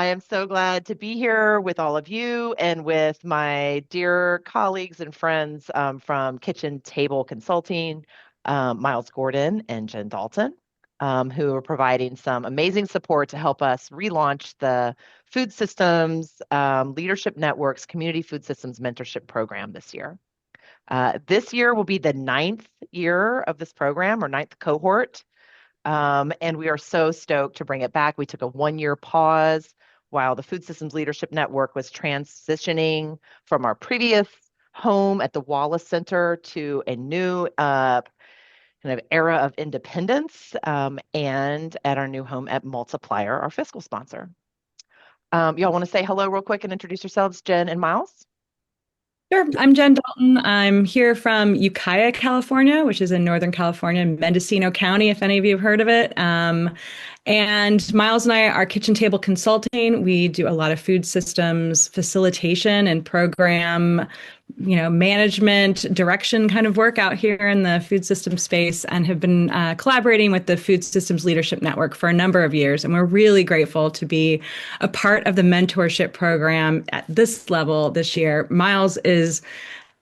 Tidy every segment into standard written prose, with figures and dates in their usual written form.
I am so glad to be here with all of you and with my dear colleagues and friends from Kitchen Table Consulting, Miles Gordon and Jen Dalton, who are providing some amazing support to help us relaunch the Food Systems Leadership Network's Community Food Systems Mentorship Program this year. This year will be the ninth year of this program or ninth cohort. And we are so stoked to bring it back. We took a 1 year pause while the Food Systems Leadership Network was transitioning from our previous home at the Wallace Center to a new kind of era of independence and at our new home at Multiplier, our fiscal sponsor. Y'all want to say hello real quick and introduce yourselves, Jen and Miles? Sure. I'm Jen Dalton. I'm here from Ukiah, California, which is in Northern California, Mendocino County, if any of you have heard of it. And Miles and I are kitchen table consulting. We do a lot of food systems facilitation and program, management, direction kind of work out here in the food system space and have been collaborating with the Food Systems Leadership Network for a number of years. And we're really grateful to be a part of the mentorship program at this level this year. Miles is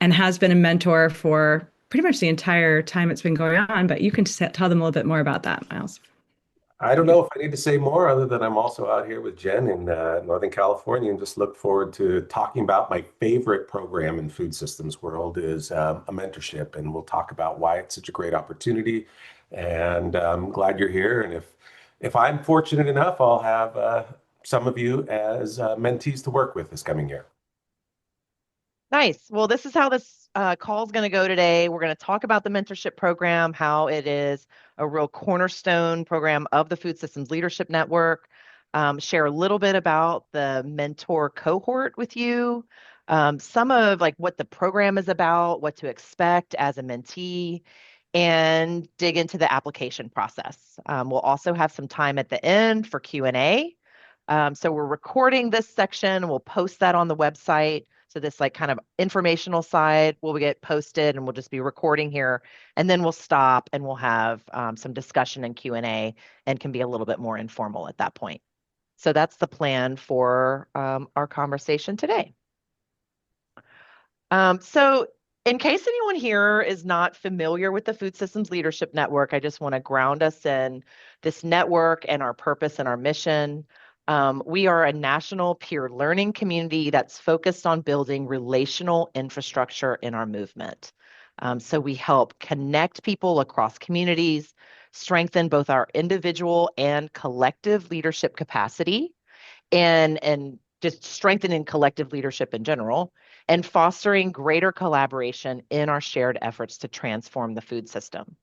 and has been a mentor for pretty much the entire time it's been going on, but you can tell them a little bit more about that, Miles. I don't know if I need to say more other than I'm also out here with Jen in Northern California and just look forward to talking about my favorite program in food systems world is a mentorship. And we'll talk about why it's such a great opportunity. And I'm glad you're here. And if I'm fortunate enough, I'll have some of you as mentees to work with this coming year. Nice. Well, this is how this call is going to go today. We're going to talk about the mentorship program, how it is a real cornerstone program of the Food Systems Leadership Network, share a little bit about the mentor cohort with you, some of like what the program is about, what to expect as a mentee, and dig into the application process. We'll also have some time at the end for Q&A. So we're recording this section. We'll post that on the website. So this like kind of informational side will get posted and we'll just be recording here. And then we'll stop and we'll have some discussion and Q&A and can be a little bit more informal at that point. So that's the plan for our conversation today. So in case anyone here is not familiar with the Food Systems Leadership Network, I just want to ground us in this network and our purpose and our mission. We are a national peer learning community that's focused on building relational infrastructure in our movement. So we help connect people across communities, strengthen both our individual and collective leadership capacity, and just strengthening collective leadership in general, and fostering greater collaboration in our shared efforts to transform the food system.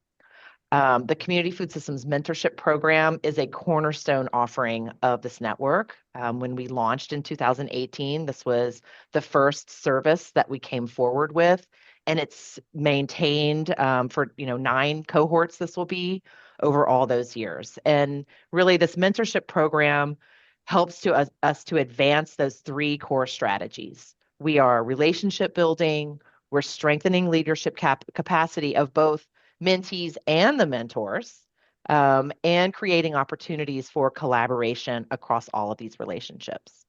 The Community Food Systems Mentorship Program is a cornerstone offering of this network. When we launched in 2018, this was the first service that we came forward with, and it's maintained for 9 cohorts. This will be over all those years, and really, this mentorship program helps us to advance those 3 core strategies. We are relationship building. We're strengthening leadership capacity of both mentees and the mentors, and creating opportunities for collaboration across all of these relationships.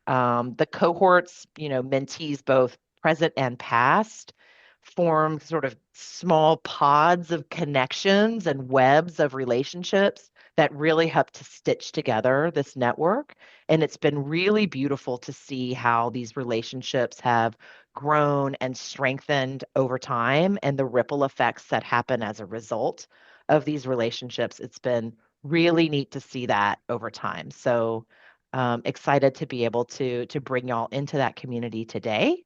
The cohorts, mentees both present and past, form sort of small pods of connections and webs of relationships that really help to stitch together this network. And it's been really beautiful to see how these relationships have grown and strengthened over time and the ripple effects that happen as a result of these relationships. It's been really neat to see that over time. So excited to be able to bring y'all into that community today.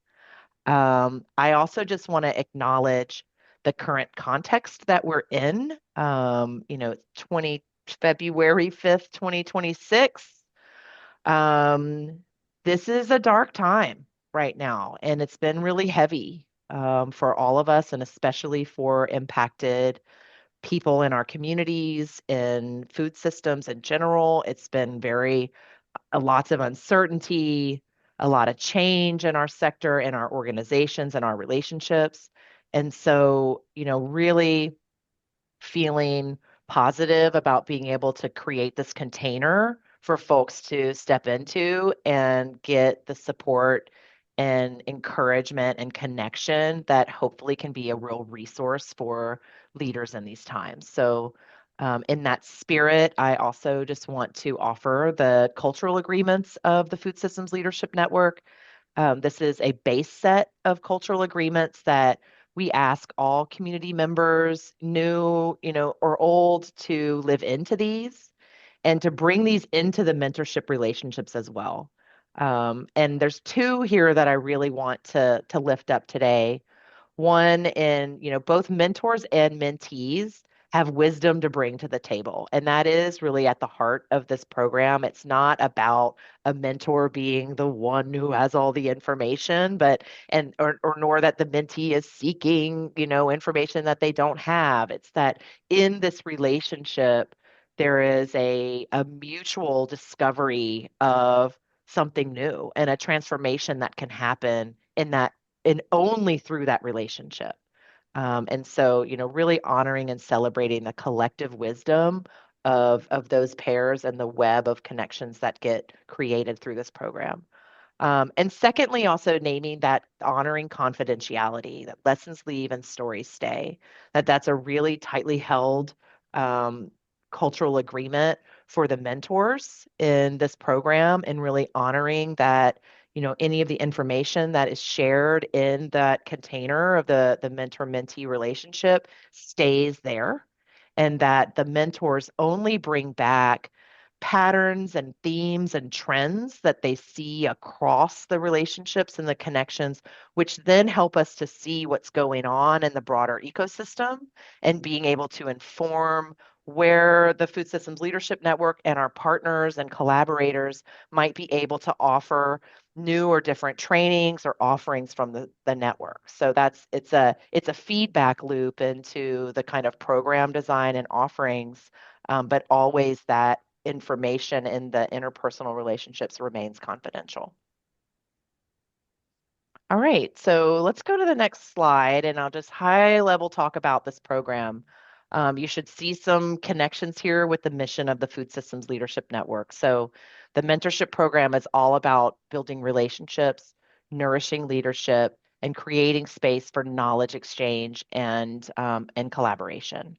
I also just want to acknowledge the current context that we're in. 20 February 5th, 2026. This is a dark time right now, and it's been really heavy for all of us, and especially for impacted people in our communities, in food systems in general. It's been lots of uncertainty, a lot of change in our sector, in our organizations, and our relationships. And so, really feeling positive about being able to create this container for folks to step into and get the support and encouragement and connection that hopefully can be a real resource for leaders in these times. So, in that spirit, I also just want to offer the cultural agreements of the Food Systems Leadership Network. This is a base set of cultural agreements that we ask all community members, new, or old, to live into these and to bring these into the mentorship relationships as well. And there's two here that I really want to lift up today. One in, both mentors and mentees have wisdom to bring to the table. And that is really at the heart of this program. It's not about a mentor being the one who has all the information, but or nor that the mentee is seeking, information that they don't have. It's that in this relationship, there is a mutual discovery of something new and a transformation that can happen in that and only through that relationship. And so, really honoring and celebrating the collective wisdom of those pairs and the web of connections that get created through this program. And secondly, also naming that honoring confidentiality, that lessons leave and stories stay, that's a really tightly held um, cultural agreement for the mentors in this program, and really honoring that, any of the information that is shared in that container of the mentor-mentee relationship stays there, and that the mentors only bring back patterns and themes and trends that they see across the relationships and the connections, which then help us to see what's going on in the broader ecosystem and being able to inform where the Food Systems Leadership Network and our partners and collaborators might be able to offer new or different trainings or offerings from the network. So it's a feedback loop into the kind of program design and offerings, but always that information in the interpersonal relationships remains confidential. All right, so let's go to the next slide and I'll just high level talk about this program. You should see some connections here with the mission of the Food Systems Leadership Network. So the mentorship program is all about building relationships, nourishing leadership, and creating space for knowledge exchange and collaboration.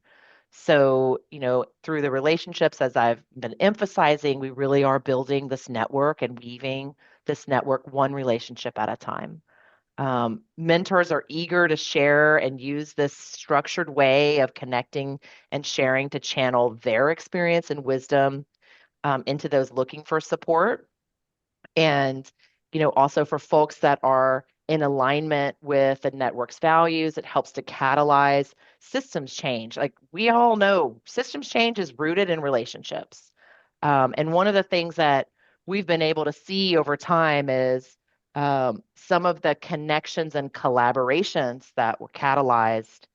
So, through the relationships, as I've been emphasizing, we really are building this network and weaving this network one relationship at a time. Mentors are eager to share and use this structured way of connecting and sharing to channel their experience and wisdom into those looking for support. And, also for folks that are in alignment with the network's values, it helps to catalyze systems change. Like we all know, systems change is rooted in relationships. And one of the things that we've been able to see over time is some of the connections and collaborations that were catalyzed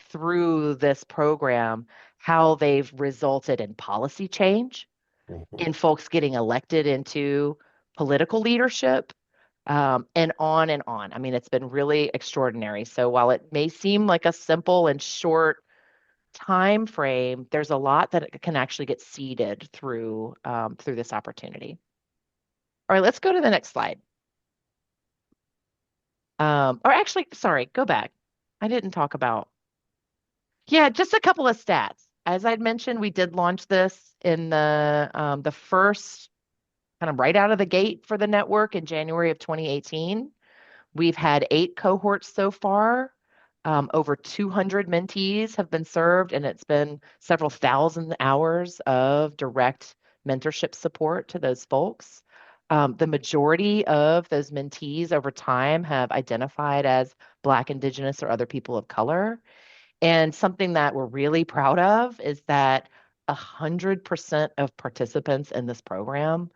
through this program, how they've resulted in policy change, Mhm. in folks getting elected into political leadership, and on and on. I mean, it's been really extraordinary. So while it may seem like a simple and short time frame, there's a lot that it can actually get seeded through this opportunity. All right, let's go to the next slide. Or actually, sorry, go back. I didn't talk about. Yeah, just a couple of stats. As I'd mentioned, we did launch this in the first kind of right out of the gate for the network in January of 2018. We've had 8 cohorts so far. Over 200 mentees have been served, and it's been several thousand hours of direct mentorship support to those folks. The majority of those mentees over time have identified as Black, Indigenous, or other people of color. And something that we're really proud of is that 100% of participants in this program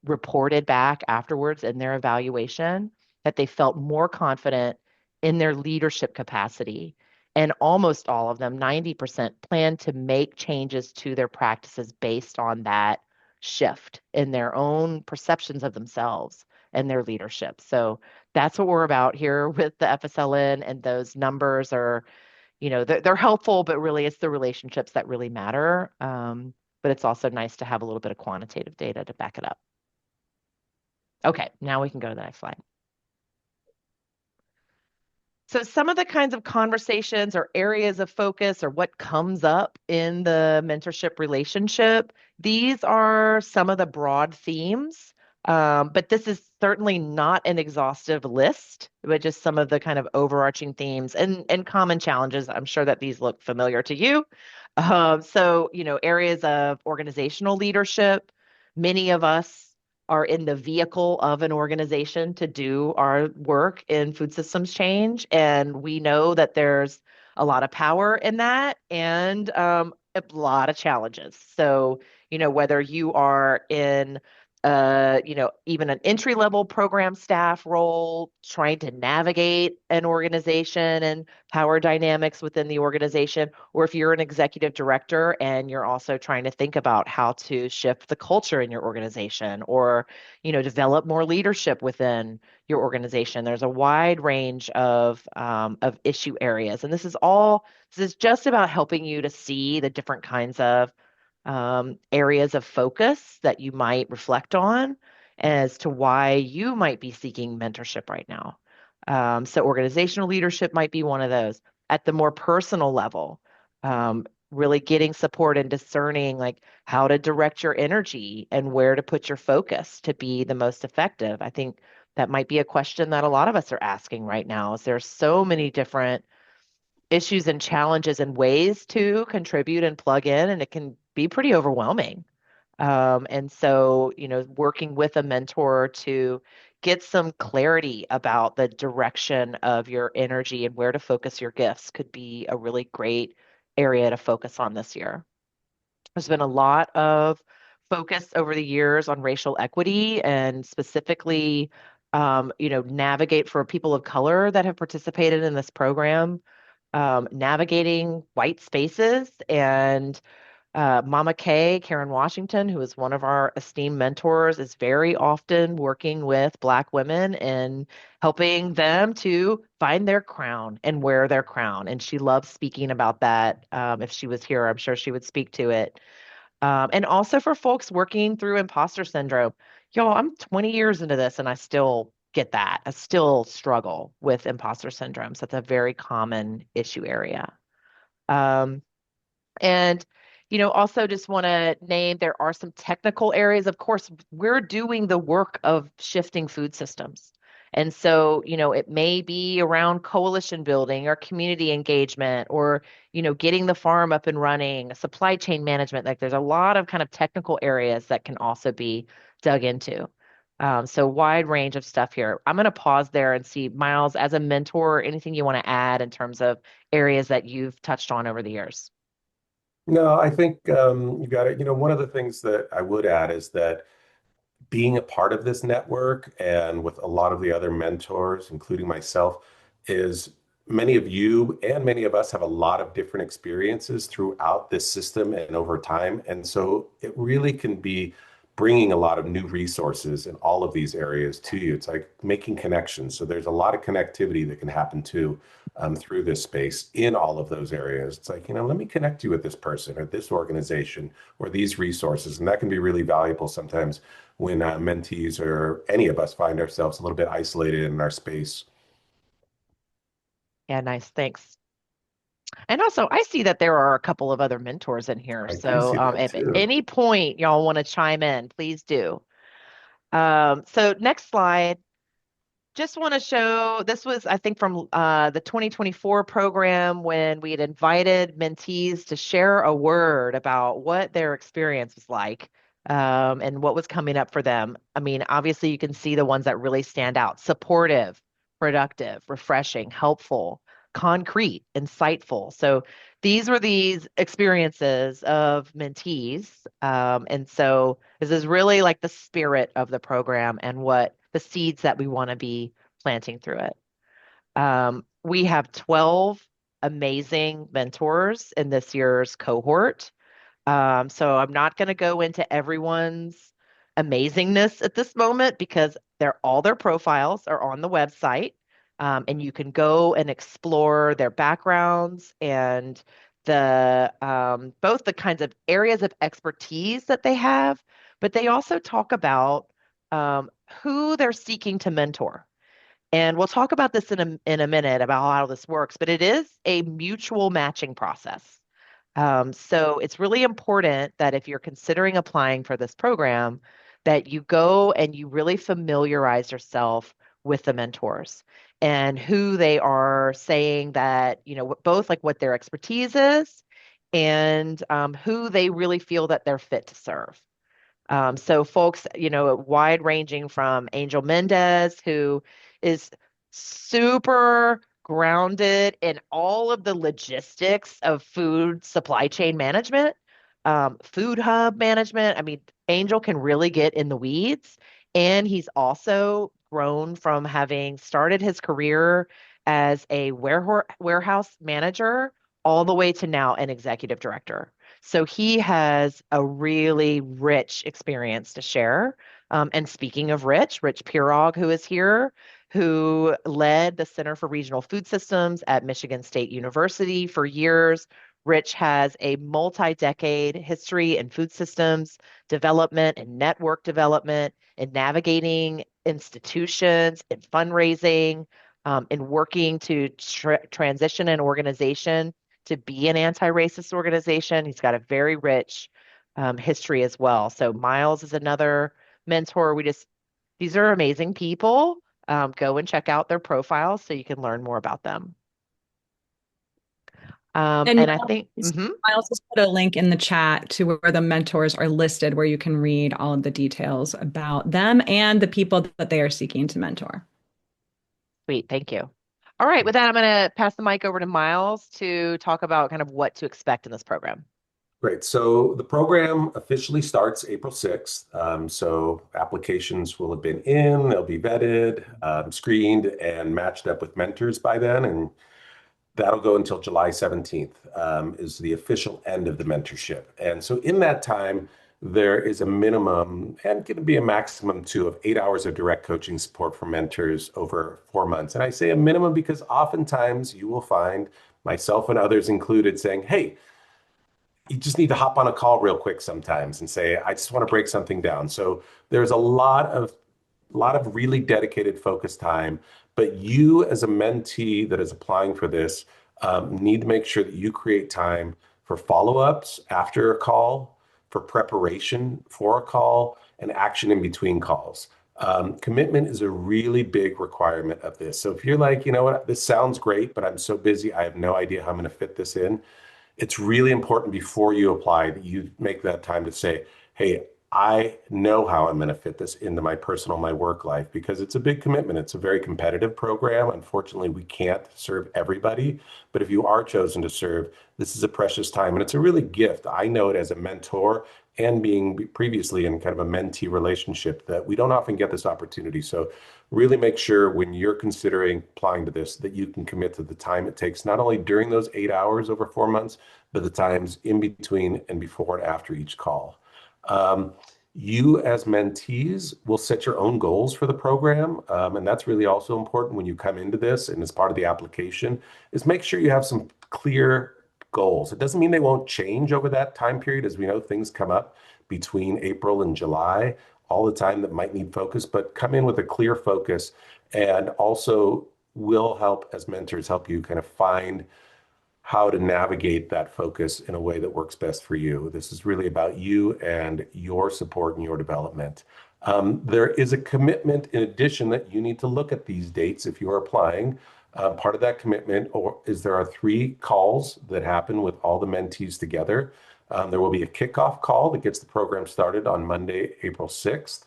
reported back afterwards in their evaluation that they felt more confident in their leadership capacity. And almost all of them, 90%, plan to make changes to their practices based on that shift in their own perceptions of themselves and their leadership. So that's what we're about here with the FSLN, and those numbers are, they're helpful, but really it's the relationships that really matter. but it's also nice to have a little bit of quantitative data to back it up. Okay, now we can go to the next slide. So some of the kinds of conversations or areas of focus or what comes up in the mentorship relationship, these are some of the broad themes. But this is certainly not an exhaustive list, but just some of the kind of overarching themes and common challenges. I'm sure that these look familiar to you. Areas of organizational leadership, many of us are in the vehicle of an organization to do our work in food systems change. And we know that there's a lot of power in that and a lot of challenges. So, whether you are in even an entry level program staff role, trying to navigate an organization and power dynamics within the organization, or if you're an executive director and you're also trying to think about how to shift the culture in your organization or, develop more leadership within your organization. There's a wide range of issue areas. And this is just about helping you to see the different kinds of areas of focus that you might reflect on as to why you might be seeking mentorship right now. So, organizational leadership might be one of those. At the more personal level, really getting support and discerning like how to direct your energy and where to put your focus to be the most effective. I think that might be a question that a lot of us are asking right now. Is there so many different issues and challenges and ways to contribute and plug in, and it can be pretty overwhelming. Working with a mentor to get some clarity about the direction of your energy and where to focus your gifts could be a really great area to focus on this year. There's been a lot of focus over the years on racial equity and specifically, navigate for people of color that have participated in this program, navigating white spaces and Mama Kay, Karen Washington, who is one of our esteemed mentors, is very often working with Black women and helping them to find their crown and wear their crown. And she loves speaking about that. If she was here, I'm sure she would speak to it. And also for folks working through imposter syndrome. Y'all, I'm 20 years into this and I still get that. I still struggle with imposter syndrome. So that's a very common issue area. Um, and, also just want to name there are some technical areas. Of course, we're doing the work of shifting food systems. And so, it may be around coalition building or community engagement or, getting the farm up and running, supply chain management. Like there's a lot of kind of technical areas that can also be dug into. So wide range of stuff here. I'm going to pause there and see, Miles, as a mentor, anything you want to add in terms of areas that you've touched on over the years? No, I think you got it. One of the things that I would add is that being a part of this network and with a lot of the other mentors, including myself, is many of you and many of us have a lot of different experiences throughout this system and over time. And so it really can be bringing a lot of new resources in all of these areas to you. It's like making connections. So there's a lot of connectivity that can happen too through this space in all of those areas. It's like, let me connect you with this person or this organization or these resources. And that can be really valuable sometimes when mentees or any of us find ourselves a little bit isolated in our space. Yeah, nice. Thanks. And also, I see that there are a couple of other mentors in here. I do So see that if at too. any point y'all want to chime in, please do. So next slide. Just want to show this was, I think, from the 2024 program when we had invited mentees to share a word about what their experience was like and what was coming up for them. I mean, obviously, you can see the ones that really stand out: supportive, productive, refreshing, helpful, concrete, insightful. So these were these experiences of mentees. And so this is really like the spirit of the program and what the seeds that we want to be planting through it. We have 12 amazing mentors in this year's cohort. So I'm not going to go into everyone's amazingness at this moment because all their profiles are on the website. And you can go and explore their backgrounds and the both the kinds of areas of expertise that they have, but they also talk about who they're seeking to mentor. And we'll talk about this in a minute about how this works, but it is a mutual matching process. So it's really important that if you're considering applying for this program, that you go and you really familiarize yourself with the mentors and who they are saying that, both like what their expertise is and who they really feel that they're fit to serve. So folks, wide ranging from Angel Mendez, who is super grounded in all of the logistics of food supply chain management, food hub management. I mean, Angel can really get in the weeds. And he's also grown from having started his career as a warehouse manager all the way to now an executive director. So he has a really rich experience to share. And speaking of Rich Pirog, who is here, who led the Center for Regional Food Systems at Michigan State University for years. Rich has a multi-decade history in food systems development and network development and navigating institutions and fundraising and working to transition an organization to be an anti-racist organization. He's got a very rich history as well. So Miles is another mentor. These are amazing people. Go and check out their profiles so you can learn more about them. And And I think, I also put a link in the chat to where the mentors are listed, where you can read all of the details about them and the people that they are seeking to mentor. Sweet, thank you. All right, with that, I'm going to pass the mic over to Miles to talk about kind of what to expect in this program. Great. So the program officially starts April 6th. So applications will have been in, they'll be vetted, screened, and matched up with mentors by then. And that'll go until July 17th, is the official end of the mentorship. And so in that time, there is a minimum and going to be a maximum too of 8 hours of direct coaching support for mentors over 4 months. And I say a minimum because oftentimes you will find myself and others included saying, hey, you just need to hop on a call real quick sometimes and say, I just want to break something down. So there's a lot of really dedicated focus time, but you as a mentee that is applying for this need to make sure that you create time for follow-ups after a call, for preparation for a call, and action in between calls. Commitment is a really big requirement of this. So if you're like, you know what, this sounds great, but I'm so busy, I have no idea how I'm going to fit this in. It's really important before you apply that you make that time to say, hey, I know how I'm going to fit this into my personal, my work life, because it's a big commitment. It's a very competitive program. Unfortunately, we can't serve everybody, but if you are chosen to serve, this is a precious time and it's a really gift. I know it as a mentor and being previously in kind of a mentee relationship that we don't often get this opportunity. So really make sure when you're considering applying to this that you can commit to the time it takes, not only during those 8 hours over 4 months, but the times in between and before and after each call. You as mentees will set your own goals for the program. And that's really also important when you come into this and as part of the application is make sure you have some clear goals. It doesn't mean they won't change over that time period. As we know, things come up between April and July all the time that might need focus, but come in with a clear focus and also will help as mentors help you kind of find how to navigate that focus in a way that works best for you. This is really about you and your support and your development. There is a commitment in addition that you need to look at these dates if you are applying. Part of that commitment is there are 3 calls that happen with all the mentees together. There will be a kickoff call that gets the program started on Monday, April 6th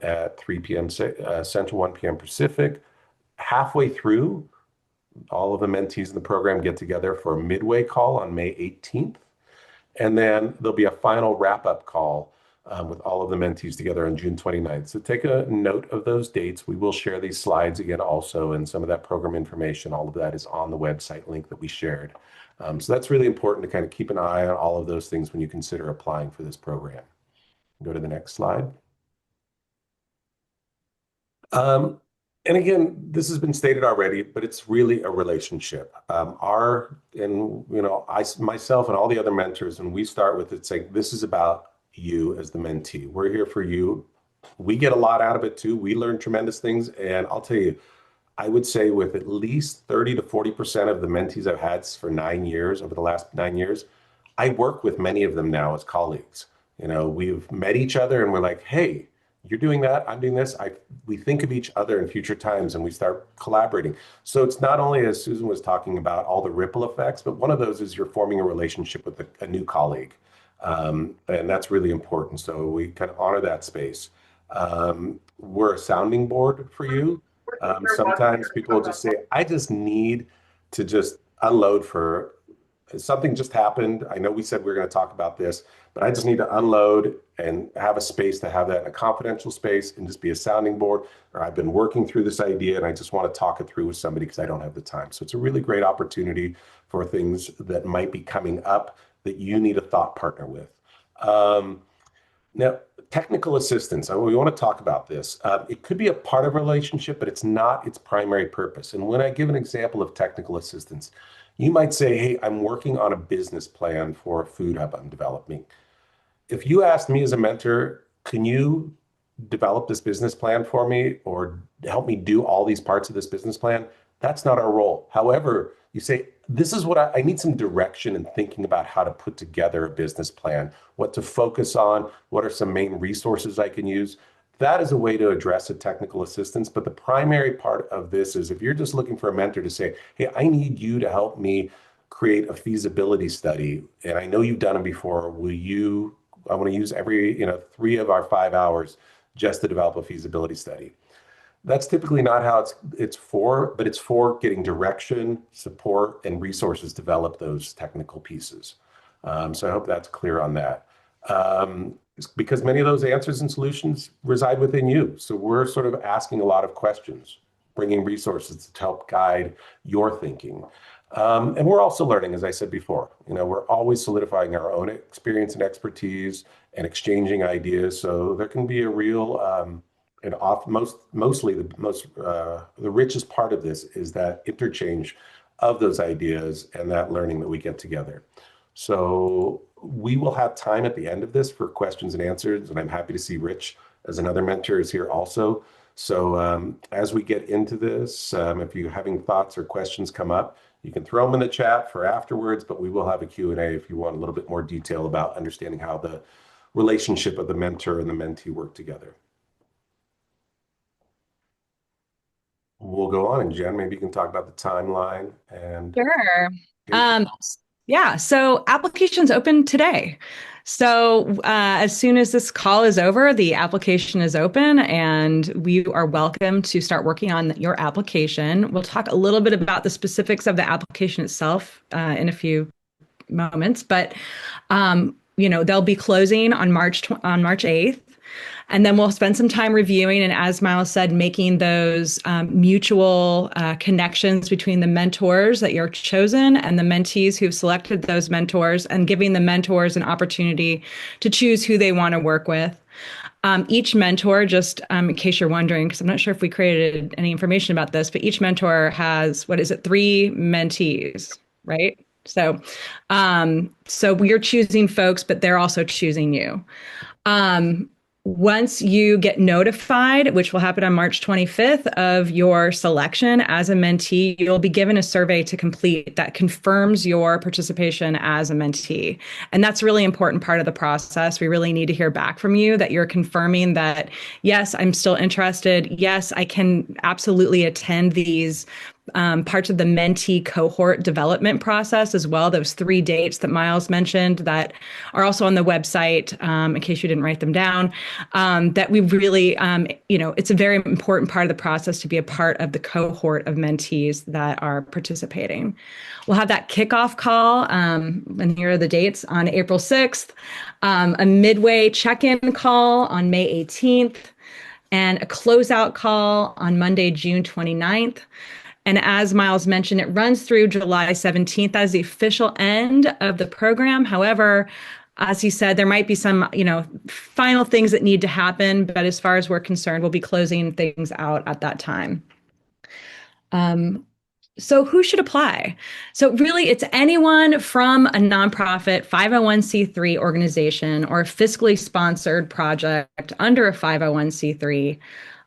at 3 p.m. Central, 1 p.m. Pacific. Halfway through, all of the mentees in the program get together for a midway call on May 18th. And then there'll be a final wrap-up call with all of the mentees together on June 29th. So take a note of those dates. We will share these slides again also, and some of that program information, all of that is on the website link that we shared. So that's really important to kind of keep an eye on all of those things when you consider applying for this program. Go to the next slide. And again, this has been stated already, but it's really a relationship. I myself and all the other mentors, and we start with it saying, this is about you as the mentee. We're here for you. We get a lot out of it too. We learn tremendous things. And I'll tell you, I would say with at least 30 to 40% of the mentees I've had for 9 years, over the last 9 years, I work with many of them now as colleagues. We've met each other and we're like, hey, you're doing that, I'm doing this. We think of each other in future times and we start collaborating. So it's not only, as Susan was talking about, all the ripple effects, but one of those is you're forming a relationship with a new colleague. And that's really important. So we kind of honor that space. We're a sounding board for you. Sometimes people will just say, I just need to just unload for something just happened. I know we said we were going to talk about this, but I just need to unload and have a space to have that in a confidential space and just be a sounding board. Or I've been working through this idea and I just want to talk it through with somebody because I don't have the time. So it's a really great opportunity for things that might be coming up that you need a thought partner with. Um, Now, technical assistance, we want to talk about this. It could be a part of a relationship, but it's not its primary purpose. And when I give an example of technical assistance, you might say, hey, I'm working on a business plan for a food hub I'm developing. If you asked me as a mentor, can you develop this business plan for me or help me do all these parts of this business plan? That's not our role. However, you say, this is what I need some direction in thinking about how to put together a business plan, what to focus on, what are some main resources I can use. That is a way to address a technical assistance. But the primary part of this is if you're just looking for a mentor to say, hey, I need you to help me create a feasibility study. And I know you've done it before. I want to use every, 3 of our 5 hours just to develop a feasibility study. That's typically not how it's for, but it's for getting direction, support, and resources to develop those technical pieces. So I hope that's clear on that. Because many of those answers and solutions reside within you. So we're sort of asking a lot of questions, bringing resources to help guide your thinking. And we're also learning, as I said before, we're always solidifying our own experience and expertise and exchanging ideas. So there can be a real and mostly the richest part of this is that interchange of those ideas and that learning that we get together. So we will have time at the end of this for questions and answers, and I'm happy to see Rich as another mentor is here also. So as we get into this, if you're having thoughts or questions come up, you can throw them in the chat for afterwards, but we will have a Q&A if you want a little bit more detail about understanding how the relationship of the mentor and the mentee work together. We'll go on, and Jen, maybe you can talk about the timeline and Sure. Um, yeah, so applications open today. So as soon as this call is over, the application is open and we are welcome to start working on your application. We'll talk a little bit about the specifics of the application itself in a few moments, but they'll be closing on March 8th. And then we'll spend some time reviewing and, as Miles said, making those mutual connections between the mentors that you're chosen and the mentees who've selected those mentors, and giving the mentors an opportunity to choose who they want to work with. Each mentor, just in case you're wondering, because I'm not sure if we created any information about this, but each mentor has, 3 mentees, right? So we're choosing folks, but they're also choosing you. Once you get notified, which will happen on March 25th, of your selection as a mentee, you'll be given a survey to complete that confirms your participation as a mentee. And that's a really important part of the process. We really need to hear back from you that you're confirming that, yes, I'm still interested. Yes, I can absolutely attend these parts of the mentee cohort development process as well. Those 3 dates that Miles mentioned that are also on the website, in case you didn't write them down, that we really, it's a very important part of the process to be a part of the cohort of mentees that are participating. We'll have that kickoff call, and here are the dates, on April 6th, a midway check-in call on May 18th, and a closeout call on Monday, June 29th. And as Miles mentioned, it runs through July 17th as the official end of the program. However, As you said, there might be some, final things that need to happen, but as far as we're concerned, we'll be closing things out at that time. So who should apply? So really, it's anyone from a nonprofit 501c3 organization or a fiscally sponsored project under a 501c3,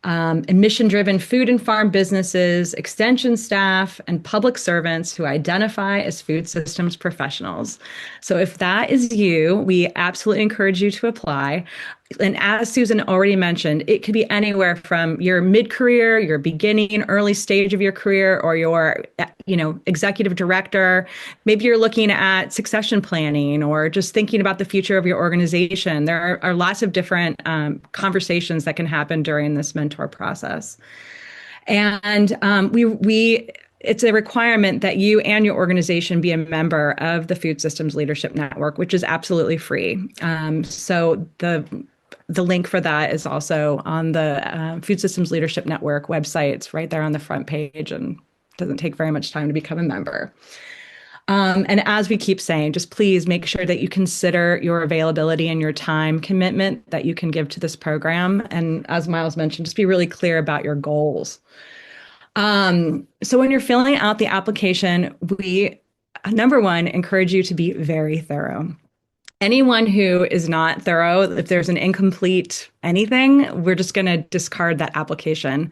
and mission-driven food and farm businesses, extension staff, and public servants who identify as food systems professionals. So if that is you, we absolutely encourage you to apply. And as Susan already mentioned, it could be anywhere from your mid-career, your beginning, early stage of your career, or your, executive director. Maybe you're looking at succession planning or just thinking about the future of your organization. There are lots of different conversations that can happen during this mentor process. And we it's a requirement that you and your organization be a member of the Food Systems Leadership Network, which is absolutely free. So the link for that is also on the Food Systems Leadership Network website. It's right there on the front page and doesn't take very much time to become a member. And as we keep saying, just please make sure that you consider your availability and your time commitment that you can give to this program. And as Miles mentioned, just be really clear about your goals. So when you're filling out the application, we, number one, encourage you to be very thorough. Anyone who is not thorough, if there's an incomplete anything, we're just going to discard that application.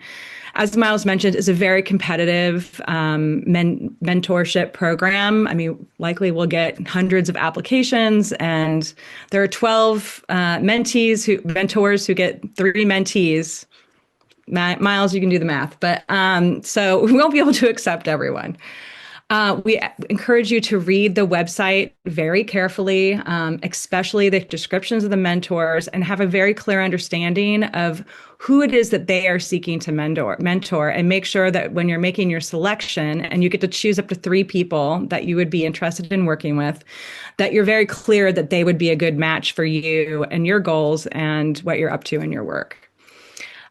As Miles mentioned, it's a very competitive mentorship program. I mean, likely we'll get hundreds of applications, and there are 12 mentors who get 3 mentees. Miles, you can do the math, but so we won't be able to accept everyone. We encourage you to read the website very carefully, especially the descriptions of the mentors, and have a very clear understanding of who it is that they are seeking to mentor, and make sure that when you're making your selection, and you get to choose up to 3 people that you would be interested in working with, that you're very clear that they would be a good match for you and your goals and what you're up to in your work.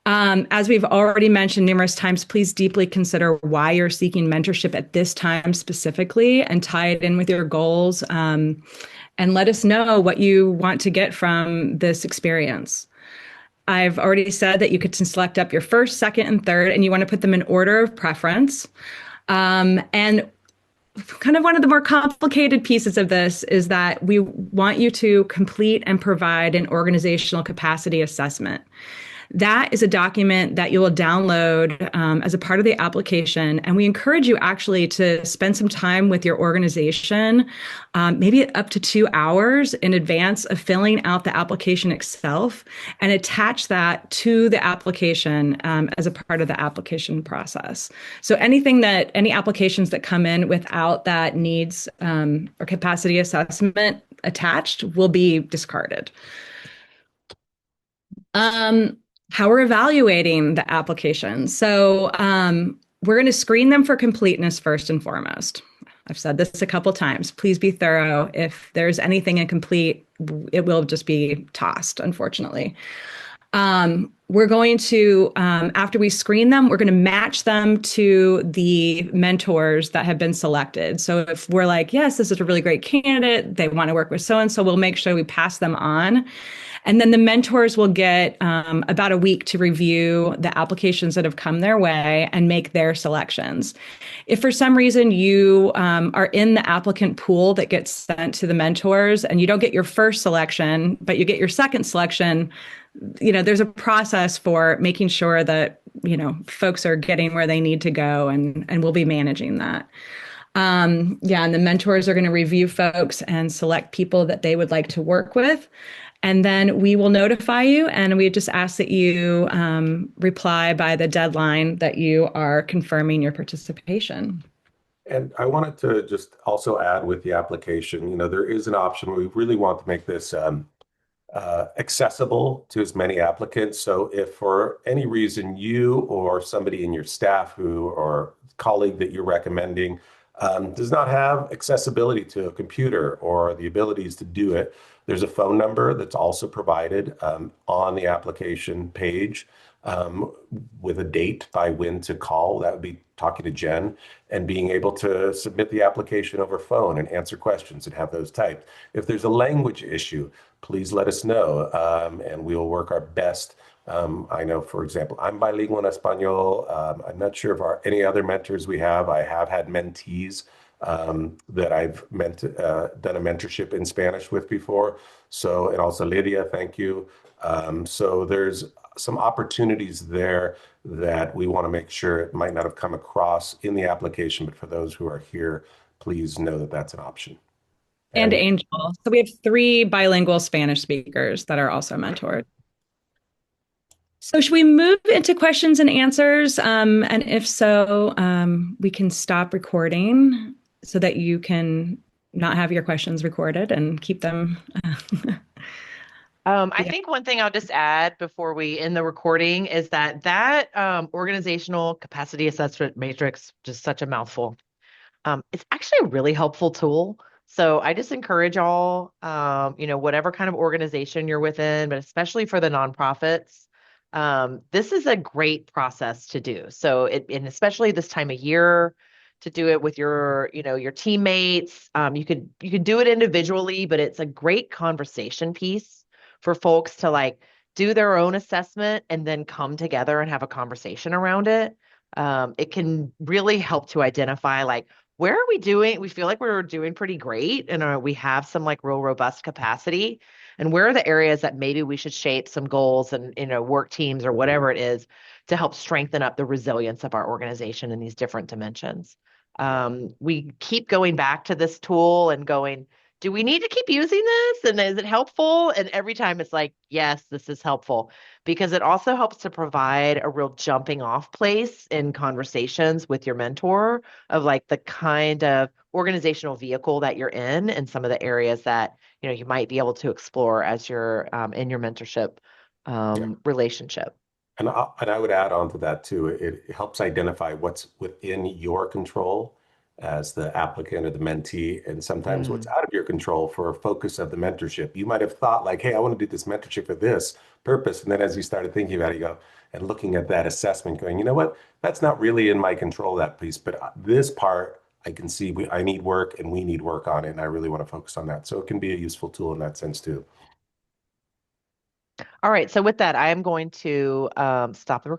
As we've already mentioned numerous times, please deeply consider why you're seeking mentorship at this time specifically, and tie it in with your goals, and let us know what you want to get from this experience. I've already said that you could select up your first, second, and third, and you want to put them in order of preference. And kind of one of the more complicated pieces of this is that we want you to complete and provide an organizational capacity assessment. That is a document that you will download as a part of the application. And we encourage you actually to spend some time with your organization, maybe up to 2 hours in advance of filling out the application itself, and attach that to the application as a part of the application process. So any applications that come in without that needs or capacity assessment attached will be discarded. How we're evaluating the applications. So we're going to screen them for completeness first and foremost. I've said this a couple times. Please be thorough. If there's anything incomplete, it will just be tossed, unfortunately. We're going to, after we screen them, we're going to match them to the mentors that have been selected. So if we're like, yes, this is a really great candidate, they want to work with so-and-so, we'll make sure we pass them on. And then the mentors will get about a week to review the applications that have come their way and make their selections. If for some reason you are in the applicant pool that gets sent to the mentors and you don't get your first selection, but you get your second selection, there's a process for making sure that, folks are getting where they need to go, and we'll be managing that. And the mentors are going to review folks and select people that they would like to work with. And then we will notify you, and we just ask that you reply by the deadline that you are confirming your participation. And I wanted to just also add with the application, there is an option where we really want to make this accessible to as many applicants. So if for any reason you or somebody in your staff or colleague that you're recommending does not have accessibility to a computer or the abilities to do it, there's a phone number that's also provided on the application page um, with a date by when to call. That would be talking to Jen and being able to submit the application over phone and answer questions and have those typed. If there's a language issue, please let us know, and we will work our best. I know, for example, I'm bilingual in Espanol. I'm not sure if any other mentors we have. I have had mentees that done a mentorship in Spanish with before. So, and also Lydia, thank you. So there's some opportunities there that we want to make sure it might not have come across in the application, but for those who are here, please know that that's an option. And And Angel. So we have three bilingual Spanish speakers that are also mentored. So should we move into questions and answers? And if so, we can stop recording so that you can not have your questions recorded and keep them. I Yeah. think one thing I'll just add before we end the recording is that organizational capacity assessment matrix, just such a mouthful. It's actually a really helpful tool. So I just encourage all, whatever kind of organization you're within, but especially for the nonprofits, this is a great process to do. So and especially this time of year, to do it with your teammates. You could do it individually, but it's a great conversation piece for folks to like do their own assessment and then come together and have a conversation around it. It can really help to identify like where are we doing? We feel like we're doing pretty great and we have some like real robust capacity. And where are the areas that maybe we should shape some goals and work teams or whatever it is to help strengthen up the resilience of our organization in these different dimensions. We keep going back to this tool and going, do we need to keep using this? And is it helpful? And every time it's like, yes, this is helpful because it also helps to provide a real jumping off place in conversations with your mentor of like the kind of organizational vehicle that you're in and some of the areas that you might be able to explore as you're in your mentorship yeah, relationship. and I would add on to that too. It helps identify what's within your control as the applicant or the mentee, and sometimes what's Mm. out of your control for a focus of the mentorship. You might have thought like, "Hey, I want to do this mentorship for this purpose," and then as you started thinking about it, you go and looking at that assessment, going, "You know what? That's not really in my control, that piece, but this part." I can see I need work and we need work on it, and I really want to focus on that. So it can be a useful tool in that sense too. All right. So with that, I am going to stop the recording.